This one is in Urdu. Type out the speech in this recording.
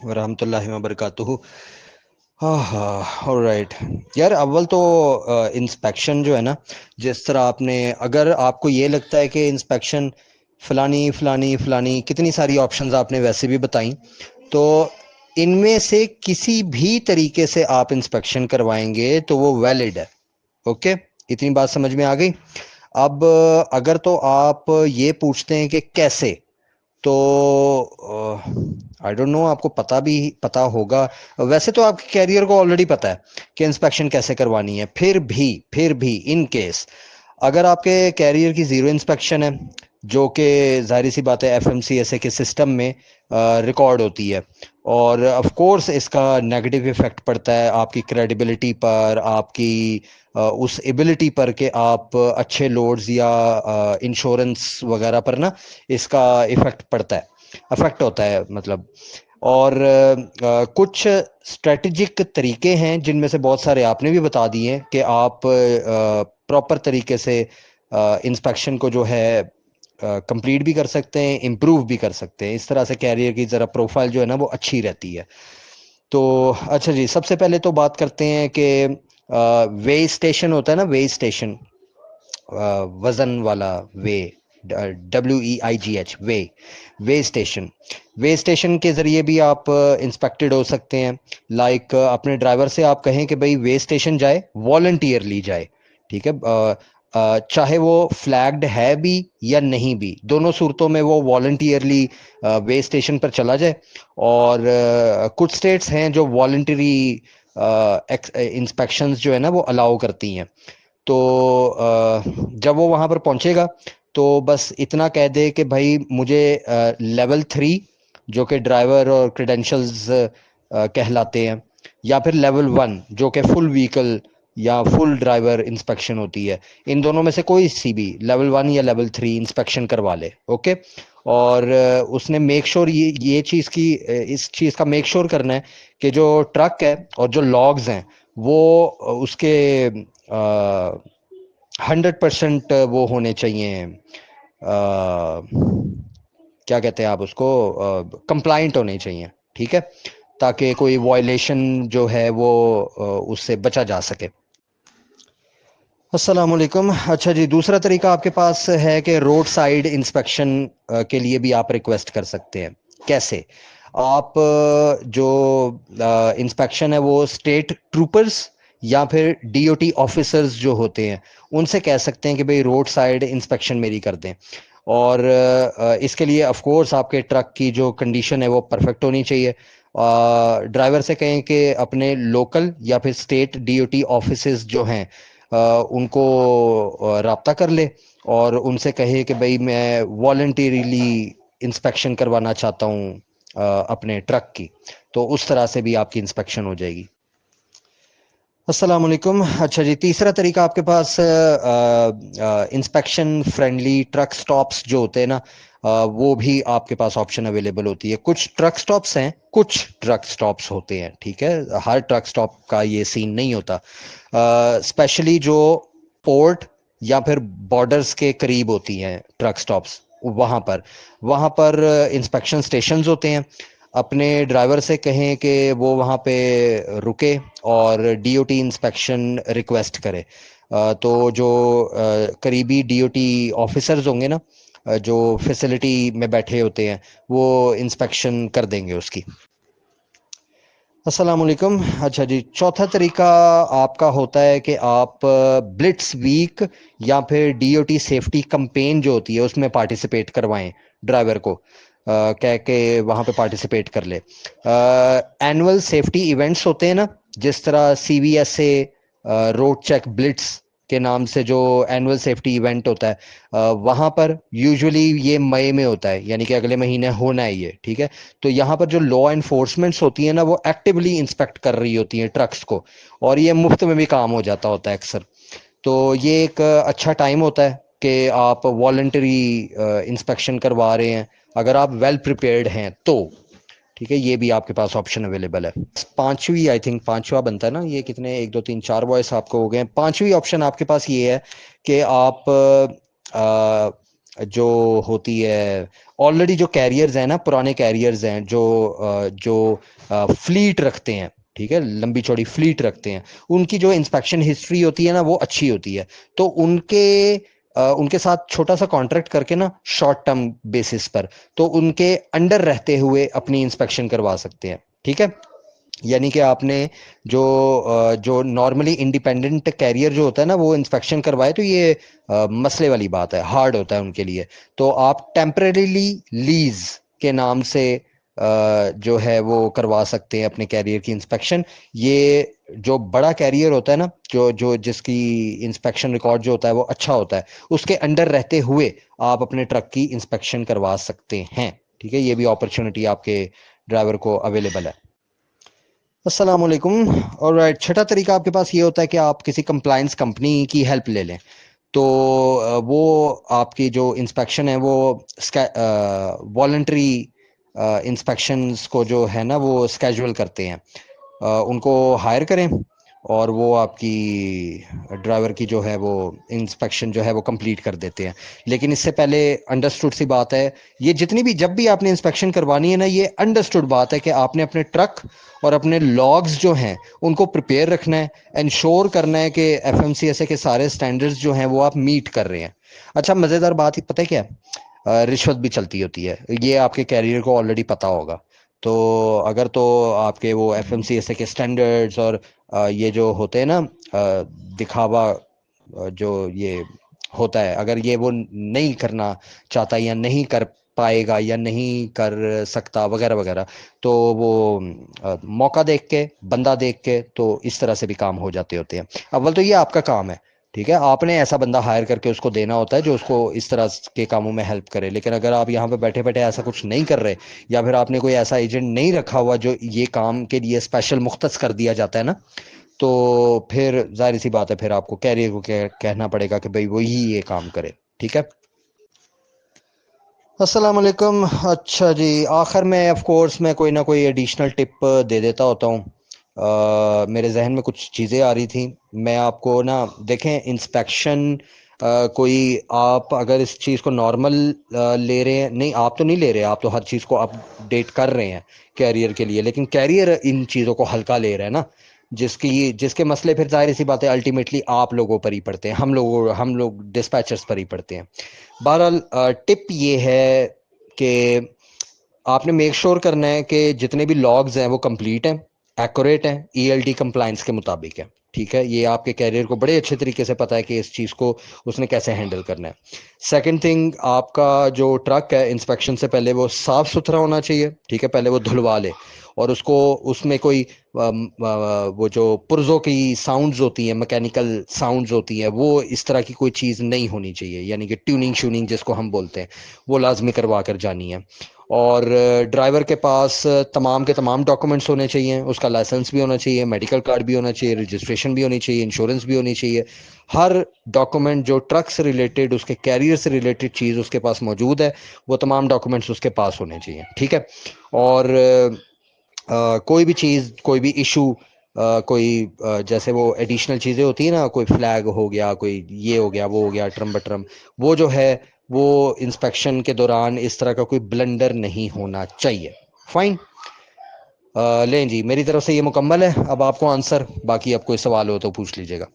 ورحمۃ اللہ وبرکاتہ. رائٹ یار، اول تو انسپیکشن جو ہے نا، جس طرح آپ نے، اگر آپ کو یہ لگتا ہے کہ انسپیکشن فلانی فلانی فلانی کتنی ساری آپشنز آپ نے ویسے بھی بتائیں، تو ان میں سے کسی بھی طریقے سے آپ انسپیکشن کروائیں گے تو وہ ویلڈ ہے. اوکے، اتنی بات سمجھ میں آ گئی. اب اگر تو آپ یہ پوچھتے ہیں کہ کیسے، تو آئی ڈونٹ نو، آپ کو پتا ہوگا. ویسے تو آپ کے کیریئر کو آلریڈی پتا ہے کہ انسپیکشن کیسے کروانی ہے. پھر بھی ان کیس اگر آپ کے کیریئر کی زیرو انسپیکشن ہے، جو کہ ظاہری سی بات ہے F M C S A کے سسٹم میں ریکارڈ ہوتی ہے، اور آف کورس اس کا نیگیٹو افیکٹ پڑتا ہے آپ کی کریڈیبلٹی پر، آپ کی اس ایبلٹی پر کہ آپ اچھے لوڈز یا انشورنس وغیرہ پر نا اس کا افیکٹ ہوتا ہے مطلب. اور کچھ اسٹریٹجک طریقے ہیں جن میں سے بہت سارے آپ نے بھی بتا دیے ہیں کہ آپ پراپر طریقے سے انسپیکشن کو جو ہے کمپلیٹ بھی کر سکتے ہیں، امپروو بھی کر سکتے ہیں. اس طرح سے کیریئر کی ذرا پروفائل جو ہے نا وہ اچھی رہتی ہے. تو اچھا جی، سب سے پہلے تو بات کرتے ہیں کہ وے اسٹیشن ہوتا ہے نا، وے اسٹیشن، وزن والا وے، WEIGH، وے اسٹیشن کے ذریعے بھی آپ انسپیکٹڈ ہو سکتے ہیں. لائک اپنے ڈرائیور سے آپ کہیں کہ بھائی وے اسٹیشن جائے، والنٹیئرلی جائے، ٹھیک ہے. چاہے وہ فلیگڈ ہے بھی یا نہیں بھی، دونوں صورتوں میں وہ والنٹیئرلی وے اسٹیشن پر چلا جائے. اور کچھ اسٹیٹس ہیں جو والنٹری انسپیکشنز جو ہے نا وہ الاؤ کرتی ہیں. تو جب وہ وہاں پر پہنچے گا تو بس اتنا کہہ دے کہ بھائی مجھے لیول 3 جو کہ ڈرائیور اور کریڈینشلز کہلاتے ہیں، یا پھر لیول 1 جو کہ فل وہیکل یا فل ڈرائیور انسپیکشن ہوتی ہے، ان دونوں میں سے کوئی سی بھی لیول 1 یا لیول 3 انسپیکشن کروا لے. اوکے. اور اس نے میک شور یہ چیز کی، اس چیز کا میک شور کرنا ہے کہ جو ٹرک ہے اور جو لاگز ہیں وہ اس کے 100% وہ ہونے چاہیے، کیا کہتے ہیں آپ اس کو، کمپلائنٹ ہونے چاہیے، ٹھیک ہے، تاکہ کوئی وائلیشن جو ہے وہ اس سے بچا جا سکے. السلام علیکم. اچھا جی، دوسرا طریقہ آپ کے پاس ہے کہ روڈ سائڈ انسپیکشن کے لیے بھی آپ ریکویسٹ کر سکتے ہیں. کیسے؟ آپ جو انسپیکشن ہے وہ اسٹیٹ ٹروپرز یا پھر DOT آفیسرز جو ہوتے ہیں ان سے کہہ سکتے ہیں کہ بھئی روڈ سائڈ انسپیکشن میری کر دیں. اور اس کے لیے آف کورس آپ کے ٹرک کی جو کنڈیشن ہے وہ پرفیکٹ ہونی چاہیے. ڈرائیور سے کہیں کہ اپنے لوکل یا پھر اسٹیٹ DOT آفیسز جو ہیں ان کو رابطہ کر لے اور ان سے کہے کہ بھئی میں والنٹیریلی انسپیکشن کروانا چاہتا ہوں اپنے ٹرک کی. تو اس طرح سے بھی آپ کی انسپیکشن ہو جائے گی. السلام علیکم. اچھا جی، تیسرا طریقہ آپ کے پاس انسپیکشن فرینڈلی ٹرک سٹاپس جو ہوتے ہیں نا، وہ بھی آپ کے پاس آپشن اویلیبل ہوتی ہے. کچھ ٹرک سٹاپس ہیں، کچھ ٹرک سٹاپس ہوتے ہیں، ٹھیک ہے، ہر ٹرک سٹاپ کا یہ سین نہیں ہوتا. اسپیشلی جو پورٹ یا پھر بارڈرز کے قریب ہوتی ہیں ٹرک سٹاپس، وہاں پر انسپیکشن سٹیشنز ہوتے ہیں. اپنے ڈرائیور سے کہیں کہ وہ وہاں پہ رکے اور DOT انسپیکشن ریکویسٹ کرے. تو جو قریبی DOT آفیسرز ہوں گے نا، جو فیسلٹی میں بیٹھے ہوتے ہیں، وہ انسپیکشن کر دیں گے اس کی. السلام علیکم. اچھا جی، چوتھا طریقہ آپ کا ہوتا ہے کہ آپ بلٹس ویک یا پھر DOT سیفٹی کمپین جو ہوتی ہے اس میں پارٹیسپیٹ کروائیں ڈرائیور کو، کہہ کے وہاں پہ پارٹیسپیٹ کر لے. اینول سیفٹی ایونٹس ہوتے ہیں نا، جس طرح CVSA روڈ چیک بلٹس کے نام سے جو اینول سیفٹی ایونٹ ہوتا ہے، وہاں پر یوزولی یہ مئی میں ہوتا ہے، یعنی کہ اگلے مہینے ہونا ہے یہ، ٹھیک ہے. تو یہاں پر جو لا انفورسمنٹس ہوتی ہیں نا وہ ایکٹیولی انسپیکٹ کر رہی ہوتی ہیں ٹرکس کو، اور یہ مفت میں بھی کام ہو جاتا ہوتا ہے اکثر. تو یہ ایک اچھا ٹائم ہوتا ہے کہ آپ والنٹری انسپیکشن کروا رہے ہیں اگر آپ ویل پریپیئرڈ ہیں تو، ٹھیک ہے. یہ بھی آپ کے پاس آپشن اویلیبل ہے. پانچویں، آئی تھنک پانچواں بنتا ہے نا یہ، کتنے 1 2 3 4 وائس آپ کو ہو گئے ہیں. پانچویں آپشن آپ کے پاس یہ ہے کہ آپ جو ہوتی ہے آلریڈی جو کیریئرز ہیں نا، پرانے کیریئرز ہیں جو فلیٹ رکھتے ہیں، ٹھیک ہے، لمبی چوڑی فلیٹ رکھتے ہیں، ان کی جو انسپیکشن ہسٹری ہوتی ہے نا وہ اچھی ہوتی ہے، تو ان کے ساتھ چھوٹا سا کانٹریکٹ کر کے نا شارٹ ٹرم بیسس پر، تو ان کے انڈر رہتے ہوئے اپنی انسپیکشن کروا سکتے ہیں، ٹھیک ہے۔ یعنی کہ آپ نے جو جو نارملی انڈیپینڈنٹ کیریئر جو ہوتا ہے نا وہ انسپیکشن کروائے تو یہ مسئلے والی بات ہے، ہارڈ ہوتا ہے ان کے لیے، تو آپ ٹیمپریریلی لیز کے نام سے جو ہے وہ کروا سکتے ہیں اپنے کیریئر کی انسپیکشن۔ یہ جو بڑا کیریئر ہوتا ہے نا، جس کی انسپیکشن ریکارڈ جو ہوتا ہے وہ اچھا ہوتا ہے، اس کے انڈر رہتے ہوئے آپ اپنے ٹرک کی انسپیکشن کروا سکتے ہیں، ٹھیک ہے، یہ بھی اپرچونٹی آپ کے ڈرائیور کو اویلیبل ہے۔ السلام علیکم۔ اور چھٹا طریقہ آپ کے پاس یہ ہوتا ہے کہ آپ کسی کمپلائنس کمپنی کی ہیلپ لے لیں، تو وہ آپ کی جو انسپیکشن ہے وہ والنٹری انسپیکشنز کو جو ہے نا وہ اسکیجول کرتے ہیں، ان کو ہائر کریں اور وہ آپ کی ڈرائیور کی جو ہے وہ انسپیکشن جو ہے وہ کمپلیٹ کر دیتے ہیں۔ لیکن اس سے پہلے انڈرسٹوڈ سی بات ہے، یہ جتنی بھی جب بھی آپ نے انسپیکشن کروانی ہے نا، یہ انڈرسٹوڈ بات ہے کہ آپ نے اپنے ٹرک اور اپنے لاگز جو ہیں ان کو پریپیئر رکھنا ہے، انشور کرنا ہے کہ F M C S A کے سارے سٹینڈرڈز جو ہیں وہ آپ میٹ کر رہے ہیں۔ اچھا مزیدار بات پتہ ہے کیا ہے؟ رشوت بھی چلتی ہوتی ہے، یہ آپ کے کیریئر کو آلریڈی پتا ہوگا، تو اگر تو آپ کے وہ F M C S A کے سٹینڈرڈز اور یہ جو ہوتے ہیں نا دکھاوا جو یہ ہوتا ہے، اگر یہ وہ نہیں کرنا چاہتا یا نہیں کر پائے گا یا نہیں کر سکتا وغیرہ وغیرہ، تو وہ موقع دیکھ کے، بندہ دیکھ کے، تو اس طرح سے بھی کام ہو جاتے ہوتے ہیں۔ اول تو یہ آپ کا کام ہے، ٹھیک ہے، آپ نے ایسا بندہ ہائر کر کے اس کو دینا ہوتا ہے جو اس کو اس طرح کے کاموں میں ہیلپ کرے، لیکن اگر آپ یہاں پہ بیٹھے بیٹھے ایسا کچھ نہیں کر رہے، یا پھر آپ نے کوئی ایسا ایجنٹ نہیں رکھا ہوا جو یہ کام کے لیے اسپیشل مختص کر دیا جاتا ہے نا، تو پھر ظاہر سی بات ہے پھر آپ کو کیریئر کو کہنا پڑے گا کہ بھائی وہی یہ کام کرے، ٹھیک ہے۔ السلام علیکم۔ اچھا جی، آخر میں آف کورس میں کوئی نہ کوئی ایڈیشنل ٹپ دے دیتا ہوتا ہوں، میرے ذہن میں کچھ چیزیں آ رہی تھیں، میں آپ کو نا دیکھیں انسپیکشن کوئی آپ اگر اس چیز کو نارمل لے رہے ہیں، نہیں آپ تو نہیں لے رہے، آپ تو ہر چیز کو اپ ڈیٹ کر رہے ہیں کیریئر کے لیے، لیکن کیریئر ان چیزوں کو ہلکا لے رہا ہے نا، جس کے مسئلے پھر ظاہر سی بات ہے الٹیمیٹلی آپ لوگوں پر ہی پڑتے ہیں، ہم لوگ ڈسپیچرز پر ہی پڑتے ہیں۔ بہرحال ٹپ یہ ہے کہ آپ نے میک شور کرنا ہے کہ جتنے بھی لاگز ہیں وہ کمپلیٹ ہیں، ایکوریٹ ہیں، ای ایل ٹی کمپلائنس کے مطابق ہے، ٹھیک ہے، یہ آپ کے کیریئر کو بڑے اچھے طریقے سے پتا ہے کہ اس چیز کو اس نے کیسے ہینڈل کرنا ہے۔ سیکنڈ تھنگ، آپ کا جو ٹرک ہے انسپیکشن سے پہلے وہ صاف ستھرا ہونا چاہیے، ٹھیک ہے، پہلے وہ دھلوا لے، اور اس میں کوئی وہ جو پرزوں کی ساؤنڈز ہوتی ہیں، میکینیکل ساؤنڈز ہوتی ہیں، وہ اس طرح کی کوئی چیز نہیں ہونی چاہیے، یعنی کہ ٹیوننگ شیوننگ جس کو ہم بولتے ہیں وہ لازمی کروا کر جانی ہے۔ اور ڈرائیور کے پاس تمام کے تمام ڈاکومنٹس ہونے چاہیے، اس کا لائسنس بھی ہونا چاہیے، میڈیکل کارڈ بھی ہونا چاہیے، رجسٹریشن بھی ہونی چاہیے، انشورنس بھی ہونی چاہیے، ہر ڈاکومنٹ جو ٹرک سے ریلیٹڈ، اس کے کیریئر سے ریلیٹڈ چیز اس کے پاس موجود ہے، وہ تمام ڈاکومنٹس اس کے پاس ہونے چاہیے، ٹھیک ہے۔ اور کوئی بھی چیز، کوئی بھی ایشو، کوئی جیسے وہ ایڈیشنل چیزیں ہوتی ہیں نا، کوئی فلیگ ہو گیا، کوئی یہ ہو گیا، وہ ہو گیا، ٹرم بٹرم، وہ جو ہے وہ انسپیکشن کے دوران اس طرح کا کوئی بلنڈر نہیں ہونا چاہیے، فائن۔ لیں جی، میری طرف سے یہ مکمل ہے، اب آپ کو آنسر، باقی اب کوئی سوال ہو تو پوچھ لیجیے گا۔